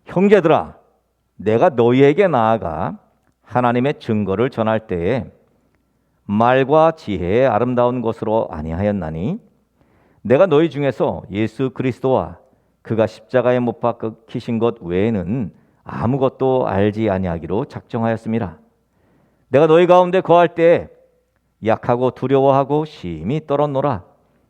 형제들아, 내가 너희에게 나아가 하나님의 증거를 전할 때에 말과 지혜의 아름다운 것으로 아니하였나니 내가 너희 중에서 예수 그리스도와 그가 십자가에 못 박히신 것 외에는 아무것도 알지 아니하기로 작정하였음이라. 내가 너희 가운데 거할 때에 약하고 두려워하고 심히 떨었노라.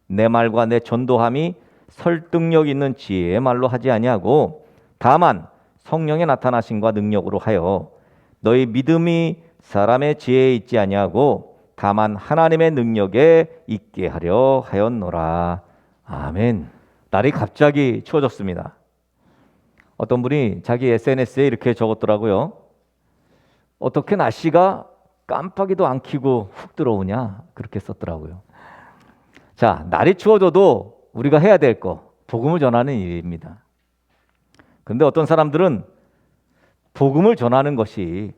내 말과 내 전도함이 설득력 있는 지혜의 말로 하지 아니하고 다만 성령의 나타나심과 능력으로 하여 너희 믿음이 사람의 지혜에 있지 아니하고 다만 하나님의 능력에 있게 하려 하였노라. 아멘. 날이 갑자기 추워졌습니다. 어떤 분이 자기 SNS에 이렇게 적었더라고요. 어떻게 날씨가 깜빡이도 안 켜고 훅 들어오냐, 그렇게 썼더라고요. 자, 날이 추워져도 우리가 해야 될 거, 복음을 전하는 일입니다. 그런데 어떤 사람들은 복음을 전하는 것이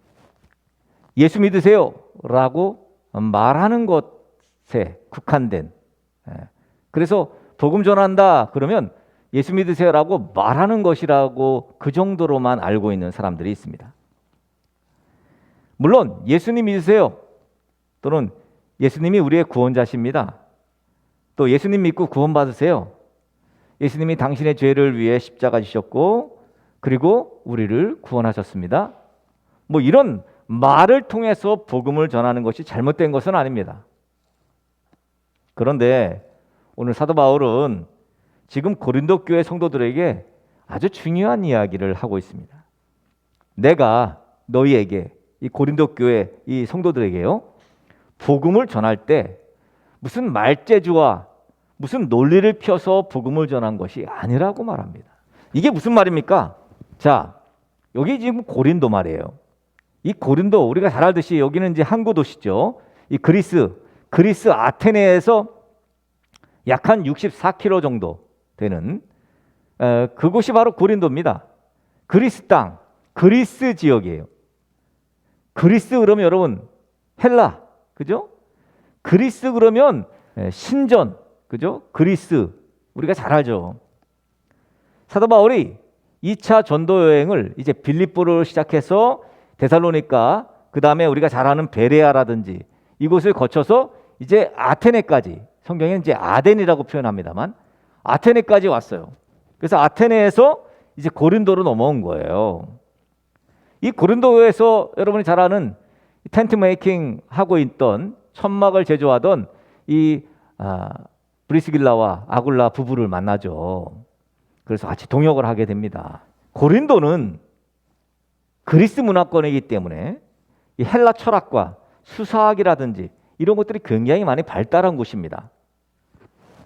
예수 믿으세요 라고 말하는 것에 국한된, 그래서 복음 전한다 그러면 예수 믿으세요 라고 말하는 것이라고 그 정도로만 알고 있는 사람들이 있습니다. 물론 예수님 믿으세요 또는 예수님이 우리의 구원자십니다. 또 예수님 믿고 구원받으세요. 예수님이 당신의 죄를 위해 십자가 지셨고 그리고 우리를 구원하셨습니다. 뭐 이런 말을 통해서 복음을 전하는 것이 잘못된 것은 아닙니다. 그런데 오늘 사도 바울은 지금 고린도 교회 성도들에게 아주 중요한 이야기를 하고 있습니다. 내가 너희에게, 이 고린도 교회 이 성도들에게요, 복음을 전할 때 무슨 말재주와 무슨 논리를 펴서 복음을 전한 것이 아니라고 말합니다. 이게 무슨 말입니까? 자, 여기 지금 고린도 말이에요. 이 고린도, 우리가 잘 알듯이 여기는 이제 항구 도시죠. 이 그리스 아테네에서 약 한 64km 정도 되는 그곳이 바로 고린도입니다. 그리스 땅, 그리스 지역이에요. 그리스 그러면 여러분 헬라, 그죠? 그리스 그러면 신전, 그죠? 그리스, 우리가 잘 알죠. 사도 바울이 2차 전도 여행을 이제 빌립보를 시작해서 데살로니가, 그 다음에 우리가 잘 아는 베레아라든지 이곳을 거쳐서 이제 아테네까지, 성경에는 이제 아덴이라고 표현합니다만 아테네까지 왔어요. 그래서 아테네에서 이제 고린도로 넘어온 거예요. 이 고린도에서 여러분이 잘 아는 텐트 메이킹 하고 있던, 천막을 제조하던 이 브리스길라와 아굴라 부부를 만나죠. 그래서 같이 동역을 하게 됩니다. 고린도는 그리스 문화권이기 때문에 이 헬라 철학과 수사학이라든지 이런 것들이 굉장히 많이 발달한 곳입니다.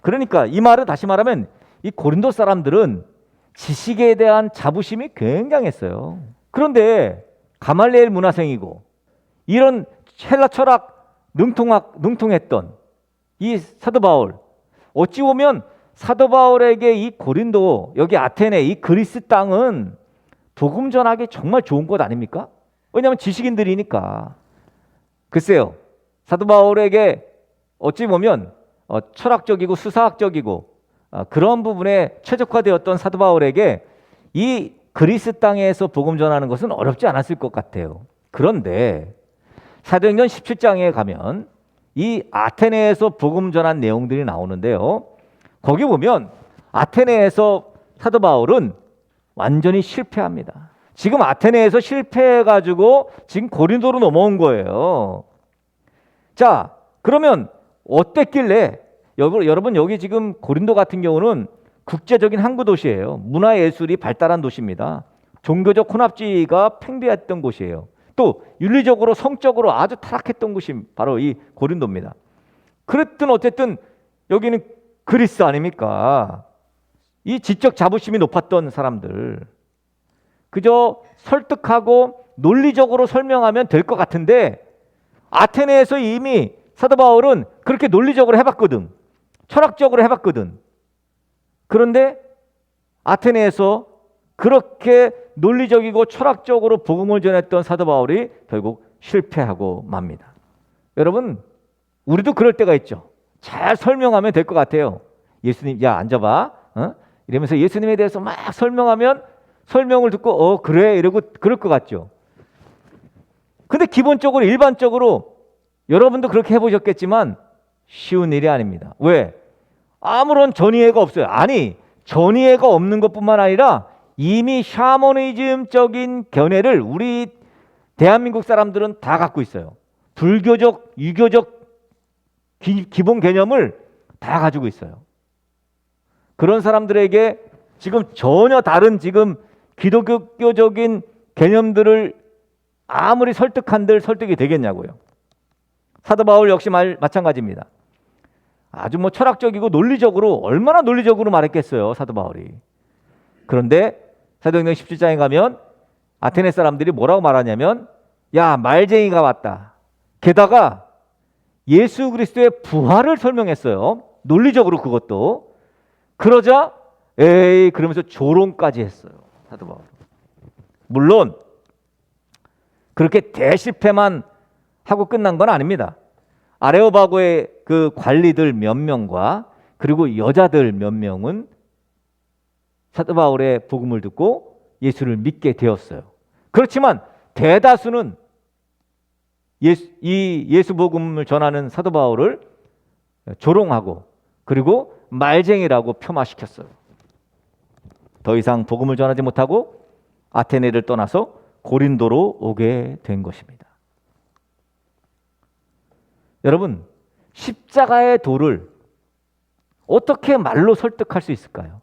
그러니까 이 말을 다시 말하면 이 고린도 사람들은 지식에 대한 자부심이 굉장했어요. 그런데 가말리엘 문화생이고 이런 헬라 철학 능통했던 이 사도 바울, 어찌 보면 사도 바울에게 이 고린도, 여기 아테네, 이 그리스 땅은 복음 전하기 정말 좋은 곳 아닙니까? 왜냐하면 지식인들이니까. 글쎄요, 사도 바울에게 어찌 보면 철학적이고 수사학적이고 그런 부분에 최적화되었던 사도 바울에게 이 그리스 땅에서 복음 전하는 것은 어렵지 않았을 것 같아요. 그런데 사도행전 17장에 가면 이 아테네에서 복음 전한 내용들이 나오는데요. 거기 보면 아테네에서 사도 바울은 완전히 실패합니다. 지금 아테네에서 실패해가지고 지금 고린도로 넘어온 거예요. 자, 그러면 어땠길래, 여러분 여기 지금 고린도 같은 경우는 국제적인 항구 도시예요. 문화예술이 발달한 도시입니다. 종교적 혼합주의가 팽배했던 곳이에요. 또 윤리적으로 성적으로 아주 타락했던 곳이 바로 이 고린도입니다. 그랬든 어쨌든 여기는 그리스 아닙니까? 이 지적 자부심이 높았던 사람들, 그저 설득하고 논리적으로 설명하면 될 것 같은데 아테네에서 이미 사도 바울은 그렇게 논리적으로 해봤거든. 철학적으로 해봤거든. 그런데 아테네에서 그렇게 논리적이고 철학적으로 복음을 전했던 사도 바울이 결국 실패하고 맙니다. 여러분, 우리도 그럴 때가 있죠. 잘 설명하면 될 것 같아요. 예수님, 야, 앉아봐. 이러면서 예수님에 대해서 막 설명하면 설명을 듣고 그래 이러고 그럴 것 같죠. 근데 기본적으로 일반적으로 여러분도 그렇게 해보셨겠지만 쉬운 일이 아닙니다. 왜? 아무런 전이해가 없어요. 아니, 전이해가 없는 것뿐만 아니라 이미 샤머니즘적인 견해를 우리 대한민국 사람들은 다 갖고 있어요. 불교적, 유교적 기본 개념을 다 가지고 있어요. 그런 사람들에게 지금 전혀 다른 지금 기독교적인 개념들을 아무리 설득한들 설득이 되겠냐고요. 사도 바울 역시 마찬가지입니다. 아주 뭐 철학적이고 논리적으로 얼마나 논리적으로 말했겠어요, 사도 바울이. 그런데 사도행전 17장에 가면 아테네 사람들이 뭐라고 말하냐면 야, 말쟁이가 왔다. 게다가 예수 그리스도의 부활을 설명했어요. 논리적으로 그것도. 그러자 에이 그러면서 조롱까지 했어요, 사도 바울. 물론 그렇게 대실패만 하고 끝난 건 아닙니다. 아레오바고의 그 관리들 몇 명과 그리고 여자들 몇 명은 사도 바울의 복음을 듣고 예수를 믿게 되었어요. 그렇지만 대다수는 예수 복음을 전하는 사도 바울을 조롱하고 그리고 말쟁이라고 폄하시켰어요. 더 이상 복음을 전하지 못하고 아테네를 떠나서 고린도로 오게 된 것입니다. 여러분, 십자가의 도를 어떻게 말로 설득할 수 있을까요?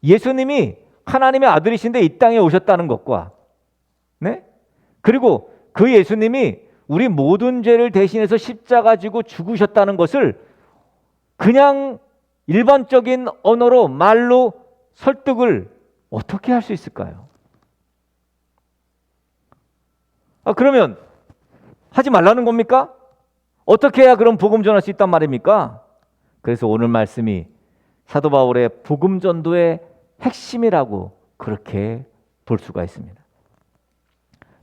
예수님이 하나님의 아들이신데 이 땅에 오셨다는 것과 네? 그리고 그 예수님이 우리 모든 죄를 대신해서 십자가 지고 죽으셨다는 것을 그냥 일반적인 언어로 말로 설득을 어떻게 할 수 있을까요? 그러면 하지 말라는 겁니까? 어떻게 해야 그럼 복음 전할 수 있단 말입니까? 그래서 오늘 말씀이 사도 바울의 복음 전도의 핵심이라고 그렇게 볼 수가 있습니다.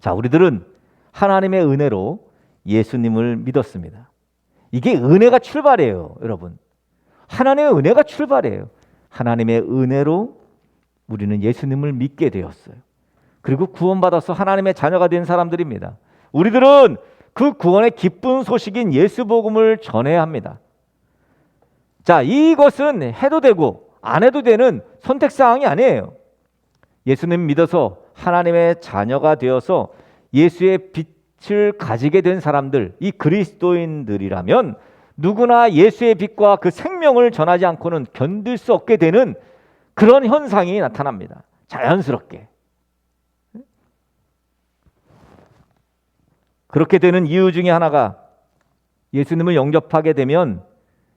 자, 우리들은 하나님의 은혜로 예수님을 믿었습니다. 이게 은혜가 출발이에요, 여러분. 하나님의 은혜가 출발이에요. 하나님의 은혜로 우리는 예수님을 믿게 되었어요. 그리고 구원받아서 하나님의 자녀가 된 사람들입니다. 우리들은 그 구원의 기쁜 소식인 예수 복음을 전해야 합니다. 자, 이것은 해도 되고 안 해도 되는 선택사항이 아니에요. 예수님 믿어서 하나님의 자녀가 되어서 예수의 빛을 가지게 된 사람들, 이 그리스도인들이라면 누구나 예수의 빛과 그 생명을 전하지 않고는 견딜 수 없게 되는 그런 현상이 나타납니다. 자연스럽게. 그렇게 되는 이유 중에 하나가 예수님을 영접하게 되면,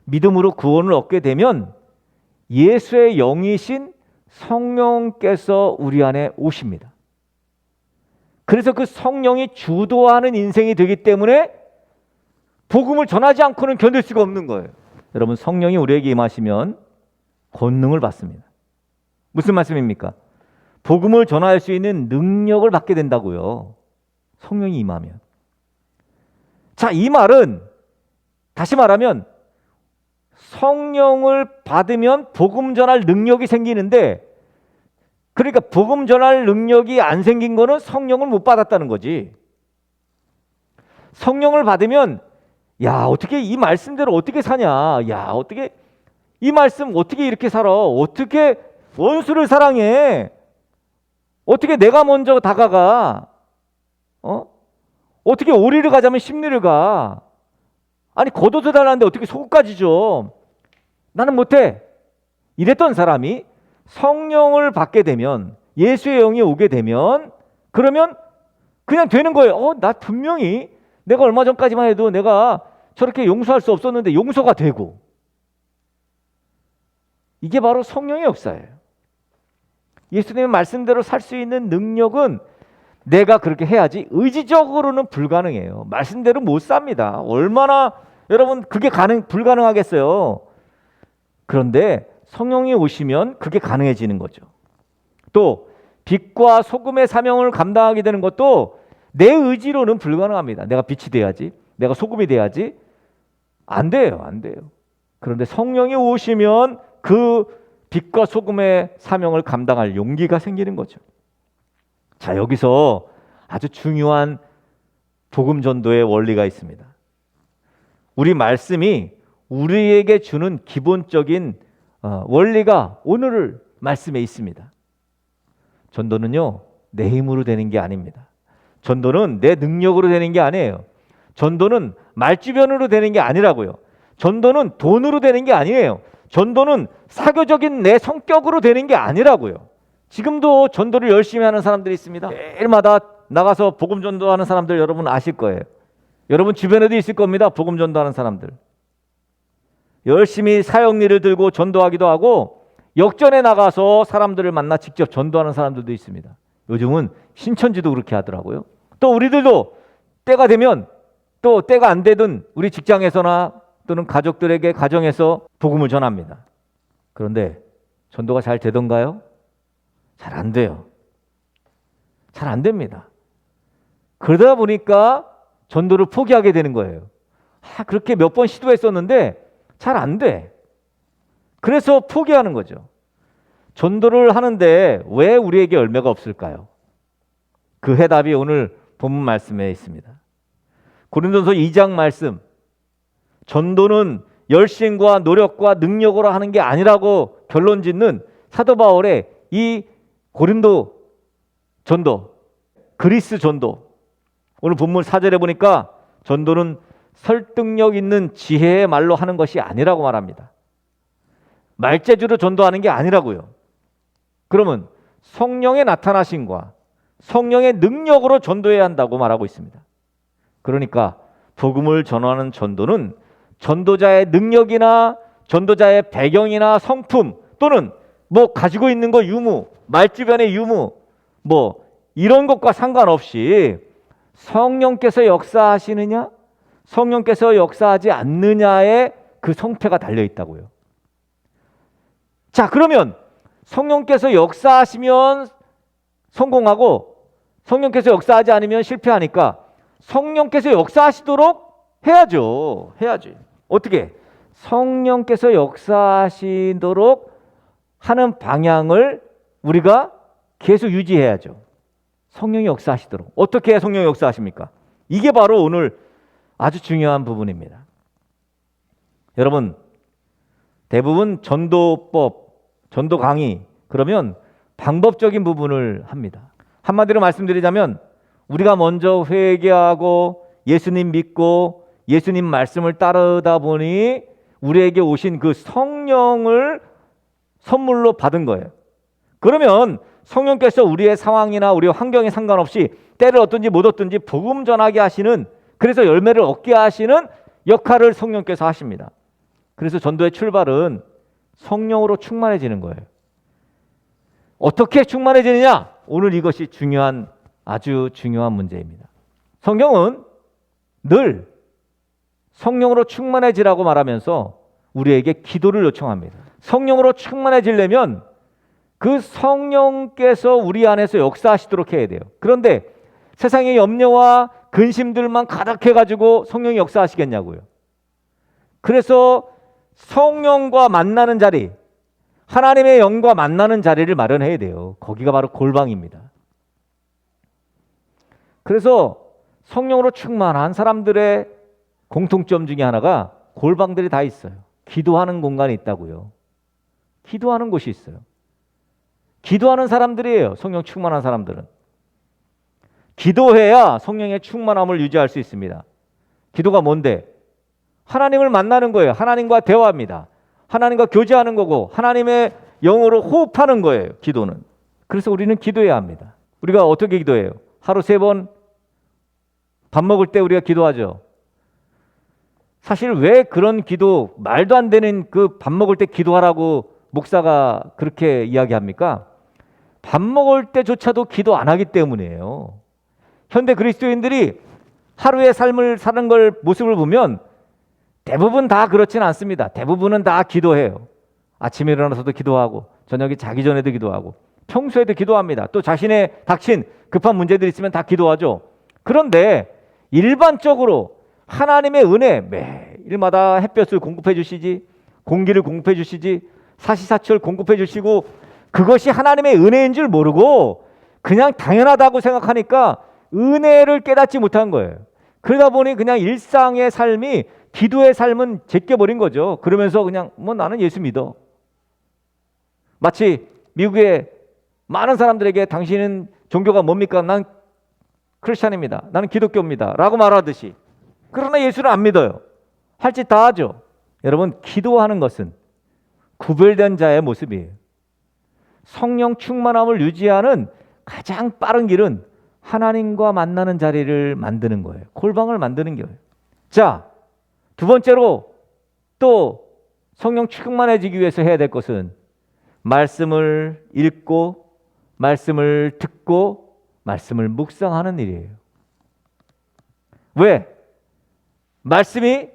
믿음으로 구원을 얻게 되면 예수의 영이신 성령께서 우리 안에 오십니다. 그래서 그 성령이 주도하는 인생이 되기 때문에 복음을 전하지 않고는 견딜 수가 없는 거예요. 여러분, 성령이 우리에게 임하시면 권능을 받습니다. 무슨 말씀입니까? 복음을 전할 수 있는 능력을 받게 된다고요. 성령이 임하면. 자, 이 말은 다시 말하면 성령을 받으면 복음 전할 능력이 생기는데, 그러니까 복음 전할 능력이 안 생긴 거는 성령을 못 받았다는 거지. 성령을 받으면 야, 어떻게 이 말씀대로 어떻게 사냐? 야, 어떻게 이 말씀 어떻게 이렇게 살아? 어떻게 원수를 사랑해? 어떻게 내가 먼저 다가가? 어떻게 오리를 가자면 십리를 가? 아니, 겉옷을 달라는데 어떻게 속옷까지 줘? 나는 못해. 이랬던 사람이 성령을 받게 되면, 예수의 영이 오게 되면, 그러면 그냥 되는 거예요. 나 분명히 내가 얼마 전까지만 해도 내가 저렇게 용서할 수 없었는데 용서가 되고. 이게 바로 성령의 역사예요. 예수님의 말씀대로 살 수 있는 능력은 내가 그렇게 해야지 의지적으로는 불가능해요. 말씀대로 못 삽니다. 얼마나 여러분 그게 불가능하겠어요. 그런데 성령이 오시면 그게 가능해지는 거죠. 또 빛과 소금의 사명을 감당하게 되는 것도 내 의지로는 불가능합니다. 내가 빛이 돼야지, 내가 소금이 돼야지. 안 돼요. 안 돼요. 그런데 성령이 오시면 그 빛과 소금의 사명을 감당할 용기가 생기는 거죠. 자, 여기서 아주 중요한 복음 전도의 원리가 있습니다. 우리 말씀이 우리에게 주는 기본적인 원리가 오늘 말씀에 있습니다. 전도는요, 내 힘으로 되는 게 아닙니다. 전도는 내 능력으로 되는 게 아니에요. 전도는 말주변으로 되는 게 아니라고요. 전도는 돈으로 되는 게 아니에요. 전도는 사교적인 내 성격으로 되는 게 아니라고요. 지금도 전도를 열심히 하는 사람들이 있습니다. 매일마다 나가서 복음 전도하는 사람들 여러분 아실 거예요. 여러분 주변에도 있을 겁니다. 복음 전도하는 사람들. 열심히 사역일을 들고 전도하기도 하고 역전에 나가서 사람들을 만나 직접 전도하는 사람들도 있습니다. 요즘은 신천지도 그렇게 하더라고요. 또 우리들도 때가 되면 또 때가 안 되든 우리 직장에서나 또는 가족들에게 가정에서 복음을 전합니다. 그런데 전도가 잘 되던가요? 잘 안 돼요. 잘 안 됩니다. 그러다 보니까 전도를 포기하게 되는 거예요. 그렇게 몇 번 시도했었는데 잘 안 돼. 그래서 포기하는 거죠. 전도를 하는데 왜 우리에게 열매가 없을까요? 그 해답이 오늘 본문 말씀에 있습니다. 고린도서 2장 말씀. 전도는 열심과 노력과 능력으로 하는 게 아니라고 결론 짓는 사도 바울의 이 고린도 전도, 그리스 전도. 오늘 본문 4절에 보니까 전도는 설득력 있는 지혜의 말로 하는 것이 아니라고 말합니다. 말재주로 전도하는 게 아니라고요. 그러면 성령의 나타나심과 성령의 능력으로 전도해야 한다고 말하고 있습니다. 그러니까 복음을 전하는 전도는 전도자의 능력이나 전도자의 배경이나 성품 또는 뭐 가지고 있는 거 유무, 말주변의 유무 뭐 이런 것과 상관없이 성령께서 역사하시느냐 성령께서 역사하지 않느냐에 그 성패가 달려 있다고요. 자, 그러면 성령께서 역사하시면 성공하고 성령께서 역사하지 않으면 실패하니까 성령께서 역사하시도록 해야죠. 어떻게? 성령께서 역사하시도록 하는 방향을 우리가 계속 유지해야죠. 성령이 역사하시도록. 어떻게 해야 성령이 역사하십니까? 이게 바로 오늘 아주 중요한 부분입니다. 여러분, 대부분 전도법, 전도 강의 그러면 방법적인 부분을 합니다. 한마디로 말씀드리자면 우리가 먼저 회개하고 예수님 믿고 예수님 말씀을 따르다 보니 우리에게 오신 그 성령을 선물로 받은 거예요. 그러면 성령께서 우리의 상황이나 우리의 환경에 상관없이 때를 얻든지 못 얻든지 복음 전하게 하시는, 그래서 열매를 얻게 하시는 역할을 성령께서 하십니다. 그래서 전도의 출발은 성령으로 충만해지는 거예요. 어떻게 충만해지느냐? 오늘 이것이 중요한, 아주 중요한 문제입니다. 성경은 늘 성령으로 충만해지라고 말하면서 우리에게 기도를 요청합니다. 성령으로 충만해지려면 그 성령께서 우리 안에서 역사하시도록 해야 돼요. 그런데 세상의 염려와 근심들만 가득해가지고 성령이 역사하시겠냐고요. 그래서 성령과 만나는 자리, 하나님의 영과 만나는 자리를 마련해야 돼요. 거기가 바로 골방입니다. 그래서 성령으로 충만한 사람들의 공통점 중에 하나가 골방들이 다 있어요. 기도하는 공간이 있다고요. 기도하는 곳이 있어요. 기도하는 사람들이에요. 성령 충만한 사람들은. 기도해야 성령의 충만함을 유지할 수 있습니다. 기도가 뭔데? 하나님을 만나는 거예요. 하나님과 대화합니다. 하나님과 교제하는 거고 하나님의 영으로 호흡하는 거예요. 기도는. 그래서 우리는 기도해야 합니다. 우리가 어떻게 기도해요? 하루 3번 밥 먹을 때 우리가 기도하죠. 사실 왜 그런 기도, 말도 안 되는 그 밥 먹을 때 기도하라고 목사가 그렇게 이야기합니까? 밥 먹을 때조차도 기도 안 하기 때문이에요. 현대 그리스도인들이 하루의 삶을 사는 걸 모습을 보면 대부분 다 그렇지는 않습니다. 대부분은 다 기도해요. 아침에 일어나서도 기도하고 저녁에 자기 전에도 기도하고 평소에도 기도합니다. 또 자신의 닥친 급한 문제들이 있으면 다 기도하죠. 그런데 일반적으로 하나님의 은혜, 매일마다 햇볕을 공급해 주시지, 공기를 공급해 주시지, 사시사철 공급해 주시고, 그것이 하나님의 은혜인 줄 모르고 그냥 당연하다고 생각하니까 은혜를 깨닫지 못한 거예요. 그러다 보니 그냥 일상의 삶이, 기도의 삶은 제껴버린 거죠. 그러면서 그냥 뭐 나는 예수 믿어. 마치 미국의 많은 사람들에게 당신은 종교가 뭡니까? 난 크리스찬입니다. 나는 기독교입니다. 라고 말하듯이. 그러나 예수를 안 믿어요. 할 짓 다 하죠. 여러분, 기도하는 것은 구별된 자의 모습이에요. 성령 충만함을 유지하는 가장 빠른 길은 하나님과 만나는 자리를 만드는 거예요. 골방을 만드는 거예요. 자, 두 번째로 또 성령 충만해지기 위해서 해야 될 것은 말씀을 읽고 말씀을 듣고 말씀을 묵상하는 일이에요. 왜? 말씀이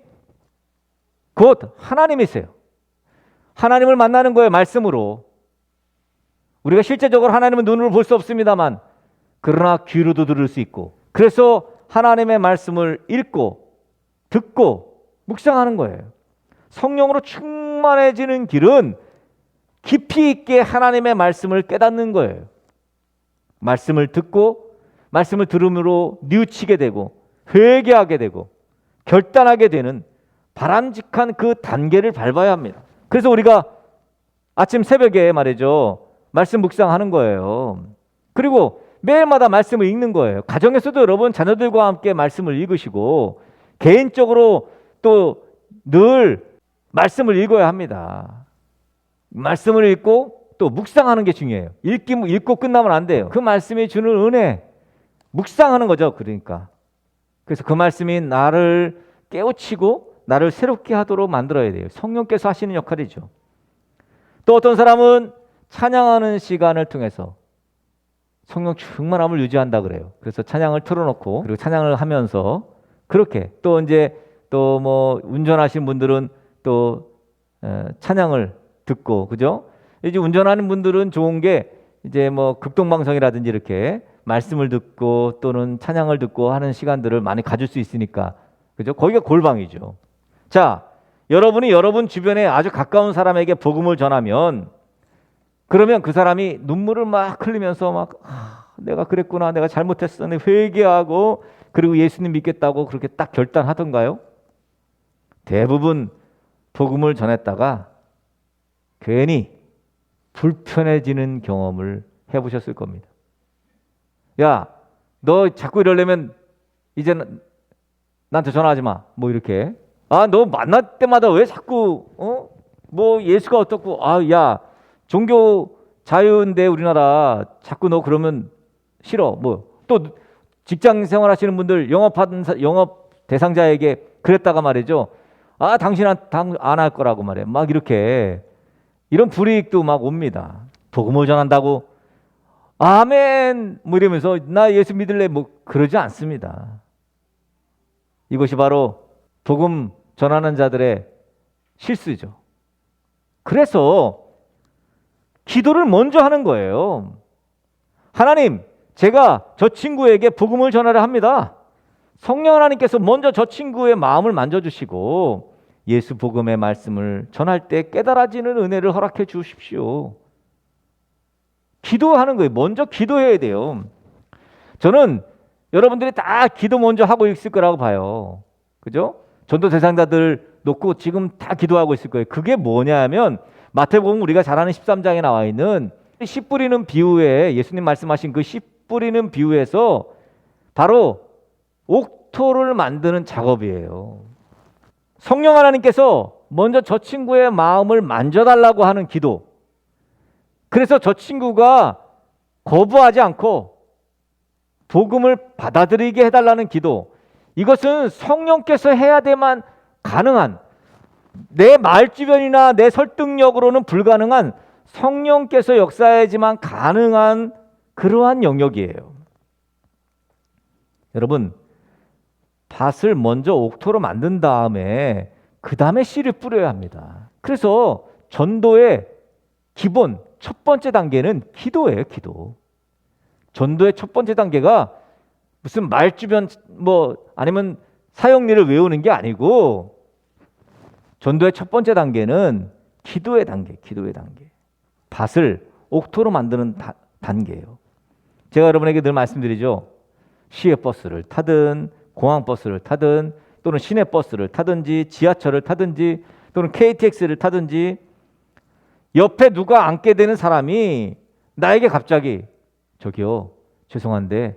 곧 하나님이세요. 하나님을 만나는 거예요. 말씀으로. 우리가 실제적으로 하나님은 눈으로 볼 수 없습니다만 그러나 귀로도 들을 수 있고, 그래서 하나님의 말씀을 읽고 듣고 묵상하는 거예요. 성령으로 충만해지는 길은 깊이 있게 하나님의 말씀을 깨닫는 거예요. 말씀을 듣고 말씀을 들음으로 뉘우치게 되고 회개하게 되고 결단하게 되는 바람직한 그 단계를 밟아야 합니다. 그래서 우리가 아침 새벽에 말이죠, 말씀 묵상하는 거예요. 그리고 매일마다 말씀을 읽는 거예요. 가정에서도 여러분 자녀들과 함께 말씀을 읽으시고 개인적으로 또 늘 말씀을 읽어야 합니다. 말씀을 읽고 또 묵상하는 게 중요해요. 읽고 끝나면 안 돼요. 그 말씀이 주는 은혜, 묵상하는 거죠. 그러니까 그래서 그 말씀이 나를 깨우치고 나를 새롭게 하도록 만들어야 돼요. 성령께서 하시는 역할이죠. 또 어떤 사람은 찬양하는 시간을 통해서 성령 충만함을 유지한다 그래요. 그래서 찬양을 틀어놓고 그리고 찬양을 하면서 그렇게 또 이제 또 뭐 운전하시는 분들은 또 찬양을 듣고, 그죠? 이제 운전하는 분들은 좋은 게 이제 뭐 극동방송이라든지 이렇게 말씀을 듣고 또는 찬양을 듣고 하는 시간들을 많이 가질 수 있으니까, 그죠? 거기가 골방이죠. 자, 여러분이 여러분 주변에 아주 가까운 사람에게 복음을 전하면 그러면 그 사람이 눈물을 막 흘리면서 막 내가 그랬구나, 내가 잘못했어, 내가 회개하고 그리고 예수님 믿겠다고 그렇게 딱 결단하던가요? 대부분 복음을 전했다가 괜히 불편해지는 경험을 해보셨을 겁니다. 야, 너 자꾸 이러려면 이제 나한테 전화하지 마. 뭐 이렇게. 아, 너 만날 때마다 왜 자꾸 뭐 예수가 어떻고, 야, 종교 자유인데 우리나라 자꾸 너 그러면 싫어. 뭐 또 직장 생활하시는 분들 영업 대상자에게 그랬다가 말이죠. 당신한테 안 할 거라고 말해. 막 이렇게 이런 불이익도 막 옵니다. 복음을 전한다고 아멘 뭐 이러면서 나 예수 믿을래 뭐 그러지 않습니다. 이것이 바로 복음 전하는 자들의 실수죠. 그래서 기도를 먼저 하는 거예요. 하나님, 제가 저 친구에게 복음을 전하려 합니다. 성령 하나님께서 먼저 저 친구의 마음을 만져주시고 예수 복음의 말씀을 전할 때 깨달아지는 은혜를 허락해 주십시오. 기도하는 거예요. 먼저 기도해야 돼요. 저는 여러분들이 다 기도 먼저 하고 있을 거라고 봐요. 그죠? 전도 대상자들 놓고 지금 다 기도하고 있을 거예요. 그게 뭐냐면 마태복음 우리가 잘 아는 13장에 나와 있는 씨 뿌리는 비유에 예수님 말씀하신 그 씨 뿌리는 비유에서 바로 옥토를 만드는 작업이에요. 성령 하나님께서 먼저 저 친구의 마음을 만져달라고 하는 기도. 그래서 저 친구가 거부하지 않고 복음을 받아들이게 해달라는 기도. 이것은 성령께서 해야 되만 가능한, 내 말주변이나 내 설득력으로는 불가능한 성령께서 역사해야지만 가능한 그러한 영역이에요. 여러분, 밭을 먼저 옥토로 만든 다음에 그 다음에 씨를 뿌려야 합니다. 그래서 전도의 기본 첫 번째 단계는 기도예요. 기도. 전도의 첫 번째 단계가 무슨 말주변 뭐 아니면 사형리를 외우는 게 아니고 전도의 첫 번째 단계는 기도의 단계. 밭을 옥토로 만드는 단계예요. 제가 여러분에게 늘 말씀드리죠. 시외버스를 타든 공항버스를 타든 또는 시내버스를 타든지 지하철을 타든지 또는 KTX를 타든지 옆에 누가 앉게 되는 사람이 나에게 갑자기 저기요, 죄송한데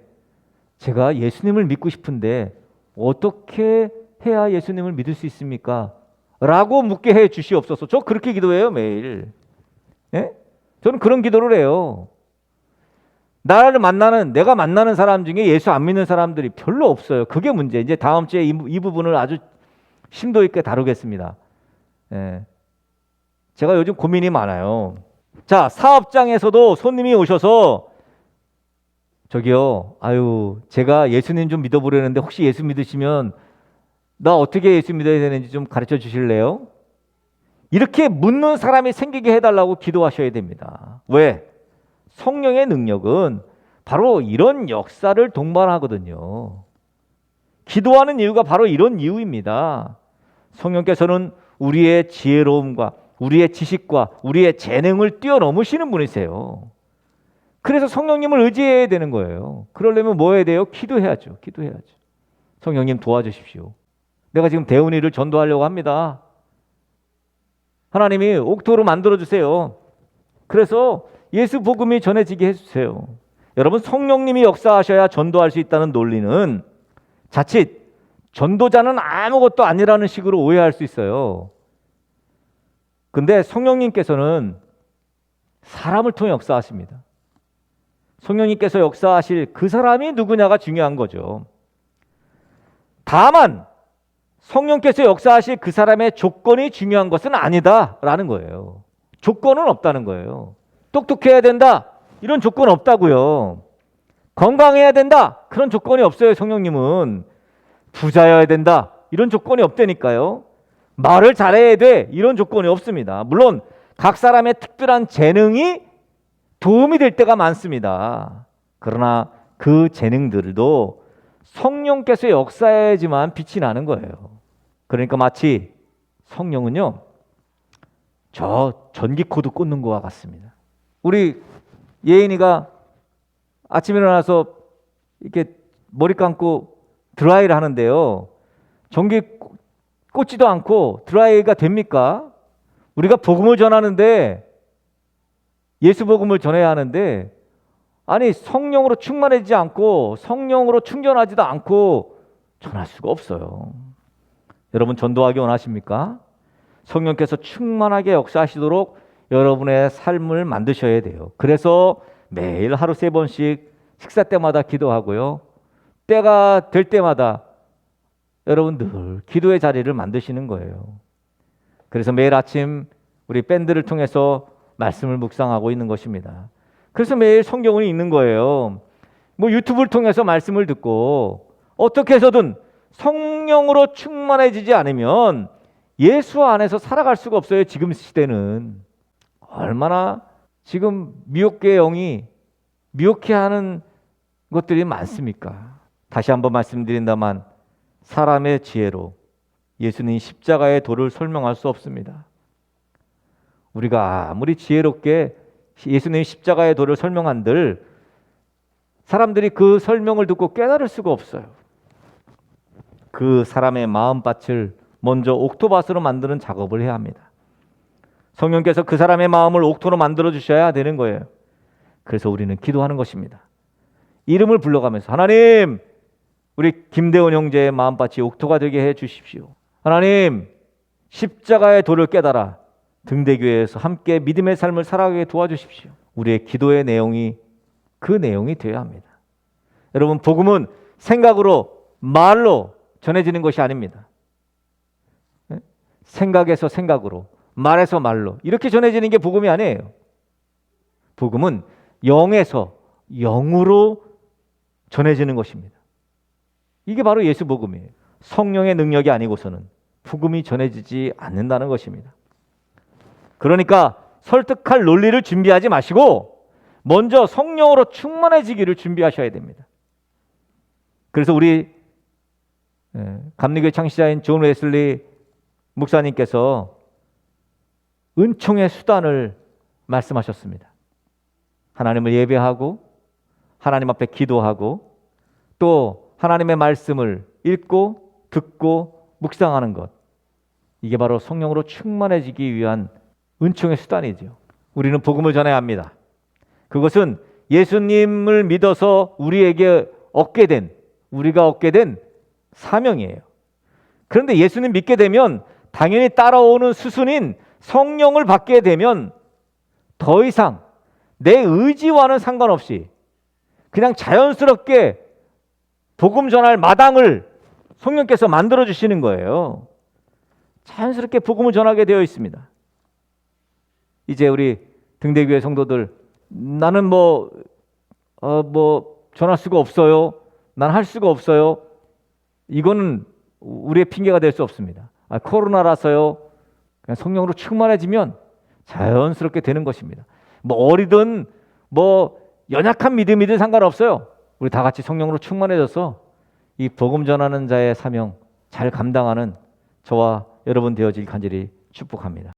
제가 예수님을 믿고 싶은데 어떻게 해야 예수님을 믿을 수 있습니까? 라고 묻게 해 주시옵소서. 저 그렇게 기도해요, 매일. 예? 저는 그런 기도를 해요. 내가 만나는 사람 중에 예수 안 믿는 사람들이 별로 없어요. 그게 문제. 이제 다음 주에 이 부분을 아주 심도 있게 다루겠습니다. 예. 제가 요즘 고민이 많아요. 자, 사업장에서도 손님이 오셔서 저기요, 제가 예수님 좀 믿어보려는데 혹시 예수 믿으시면 나 어떻게 예수 믿어야 되는지 좀 가르쳐 주실래요? 이렇게 묻는 사람이 생기게 해달라고 기도하셔야 됩니다. 왜? 성령의 능력은 바로 이런 역사를 동반하거든요. 기도하는 이유가 바로 이런 이유입니다. 성령께서는 우리의 지혜로움과 우리의 지식과 우리의 재능을 뛰어넘으시는 분이세요. 그래서 성령님을 의지해야 되는 거예요. 그러려면 뭐 해야 돼요? 기도해야죠. 성령님 도와주십시오. 내가 지금 대운이를 전도하려고 합니다. 하나님이 옥토로 만들어주세요. 그래서 예수 복음이 전해지게 해주세요. 여러분, 성령님이 역사하셔야 전도할 수 있다는 논리는 자칫 전도자는 아무것도 아니라는 식으로 오해할 수 있어요. 근데 성령님께서는 사람을 통해 역사하십니다. 성령님께서 역사하실 그 사람이 누구냐가 중요한 거죠. 다만 성령께서 역사하실 그 사람의 조건이 중요한 것은 아니다라는 거예요. 조건은 없다는 거예요. 똑똑해야 된다, 이런 조건 없다고요. 건강해야 된다, 그런 조건이 없어요. 성령님은 부자여야 된다, 이런 조건이 없다니까요. 말을 잘해야 돼, 이런 조건이 없습니다. 물론 각 사람의 특별한 재능이 도움이 될 때가 많습니다. 그러나 그 재능들도 성령께서 역사해야지만 빛이 나는 거예요. 그러니까 마치 성령은요, 저 전기 코드 꽂는 거와 같습니다. 우리 예인이가 아침에 일어나서 이렇게 머리 감고 드라이를 하는데요, 전기 꽂지도 않고 드라이가 됩니까? 우리가 복음을 전하는데, 예수 복음을 전해야 하는데, 아니 성령으로 충만해지지 않고 성령으로 충전하지도 않고 전할 수가 없어요. 여러분, 전도하기 원하십니까? 성령께서 충만하게 역사하시도록 여러분의 삶을 만드셔야 돼요. 그래서 매일 하루 3번씩 식사 때마다 기도하고요, 때가 될 때마다 여러분 늘 기도의 자리를 만드시는 거예요. 그래서 매일 아침 우리 밴드를 통해서 말씀을 묵상하고 있는 것입니다. 그래서 매일 성경을 읽는 거예요. 뭐 유튜브를 통해서 말씀을 듣고, 어떻게 해서든 성령으로 충만해지지 않으면 예수 안에서 살아갈 수가 없어요. 지금 시대는 얼마나 지금 미혹의 영이 미혹해하는 것들이 많습니까? 다시 한번 말씀드린다만 사람의 지혜로 예수님 십자가의 도를 설명할 수 없습니다. 우리가 아무리 지혜롭게 예수님 십자가의 도를 설명한들 사람들이 그 설명을 듣고 깨달을 수가 없어요. 그 사람의 마음밭을 먼저 옥토밭으로 만드는 작업을 해야 합니다. 성령께서 그 사람의 마음을 옥토로 만들어 주셔야 되는 거예요. 그래서 우리는 기도하는 것입니다. 이름을 불러가면서, 하나님, 우리 김대원 형제의 마음밭이 옥토가 되게 해 주십시오. 하나님, 십자가의 도를 깨달아 등대교회에서 함께 믿음의 삶을 살아가게 도와주십시오. 우리의 기도의 내용이 그 내용이 되어야 합니다. 여러분, 복음은 생각으로, 말로 전해지는 것이 아닙니다. 생각에서 생각으로, 말에서 말로, 이렇게 전해지는 게 복음이 아니에요. 복음은 영에서 영으로 전해지는 것입니다. 이게 바로 예수 복음이에요. 성령의 능력이 아니고서는 복음이 전해지지 않는다는 것입니다. 그러니까 설득할 논리를 준비하지 마시고 먼저 성령으로 충만해지기를 준비하셔야 됩니다. 그래서 우리 감리교회 창시자인 존 웨슬리 목사님께서 은총의 수단을 말씀하셨습니다. 하나님을 예배하고 하나님 앞에 기도하고 또 하나님의 말씀을 읽고 듣고 묵상하는 것, 이게 바로 성령으로 충만해지기 위한 은총의 수단이죠. 우리는 복음을 전해야 합니다. 그것은 예수님을 믿어서 우리가 얻게 된 사명이에요. 그런데 예수님 믿게 되면 당연히 따라오는 수순인 성령을 받게 되면 더 이상 내 의지와는 상관없이 그냥 자연스럽게 복음 전할 마당을 성령께서 만들어 주시는 거예요. 자연스럽게 복음을 전하게 되어 있습니다. 이제 우리 등대교회 성도들, 나는 전할 수가 없어요, 난 할 수가 없어요, 이거는 우리의 핑계가 될 수 없습니다. 코로나라서요. 그냥 성령으로 충만해지면 자연스럽게 되는 것입니다. 어리든 연약한 믿음이든 상관없어요. 우리 다 같이 성령으로 충만해져서 이 복음 전하는 자의 사명 잘 감당하는 저와 여러분 되어질 간절히 축복합니다.